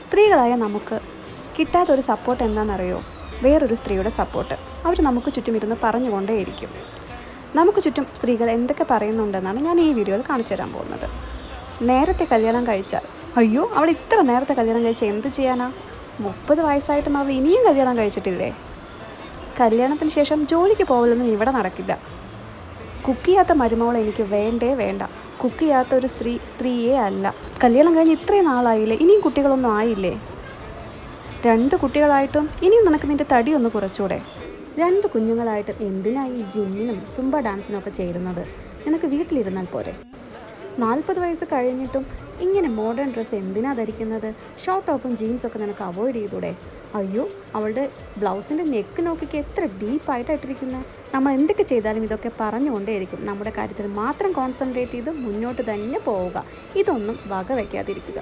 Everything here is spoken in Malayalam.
സ്ത്രീകളായ നമുക്ക് കിട്ടാത്തൊരു സപ്പോർട്ട് എന്താണെന്നറിയോ? വേറൊരു സ്ത്രീയുടെ സപ്പോർട്ട്. അവർ നമുക്ക് ചുറ്റും ഇരുന്ന് പറഞ്ഞുകൊണ്ടേയിരിക്കും. നമുക്ക് ചുറ്റും സ്ത്രീകൾ എന്തൊക്കെ പറയുന്നുണ്ടെന്നാണ് ഞാൻ ഈ വീഡിയോയിൽ കാണിച്ചു തരാൻ പോകുന്നത്. നേരത്തെ കല്യാണം കഴിച്ചാൽ, അയ്യോ അവൾ ഇത്ര നേരത്തെ കല്യാണം കഴിച്ച് എന്ത് ചെയ്യാനാ, 30 വയസ്സായിട്ടും അവൾ ഇനിയും കല്യാണം കഴിച്ചിട്ടില്ലേ, കല്യാണത്തിന് ശേഷം ജോലിക്ക് പോകലൊന്നും ഇവിടെ നടക്കില്ല, കുക്ക് ചെയ്യാത്ത മരുമകൾ എനിക്ക് വേണ്ടേ വേണ്ട, കുക്ക് ചെയ്യാത്ത ഒരു സ്ത്രീയേ അല്ല, കല്യാണം കഴിഞ്ഞ് ഇത്രയും നാളായില്ലേ, ഇനിയും കുട്ടികളൊന്നും ആയില്ലേ, 2 കുട്ടികളായിട്ടും ഇനിയും നിനക്ക് നിൻ്റെ തടി ഒന്ന് കുറച്ചൂടെ, 2 കുഞ്ഞുങ്ങളായിട്ടും എന്തിനായി ഈ ജിമ്മിനും സുംബ ഡാൻസിനൊക്കെ ചേരുന്നത്, നിനക്ക് വീട്ടിലിരുന്നാൽ പോരെ, 40 വയസ്സ് കഴിഞ്ഞിട്ടും ഇങ്ങനെ മോഡേൺ ഡ്രസ്സ് എന്തിനാ ധരിക്കുന്നത്, ഷോർട്ട് ടോപ്പും ജീൻസൊക്കെ നിനക്ക് അവോയ്ഡ് ചെയ്തൂടെ, അയ്യോ അവളുടെ ബ്ലൗസിൻ്റെ നെക്ക് നോക്കിക്ക് എത്ര ഡീപ്പായിട്ടിരിക്കുന്നത്, നമ്മൾ എന്തൊക്കെ ചെയ്താലും ഇതൊക്കെ പറഞ്ഞുകൊണ്ടേയിരിക്കും. നമ്മുടെ കാര്യത്തിൽ മാത്രം കോൺസെൻട്രേറ്റ് ചെയ്ത് മുന്നോട്ട് തന്നെ പോവുക, ഇതൊന്നും വക വയ്ക്കാതിരിക്കുക.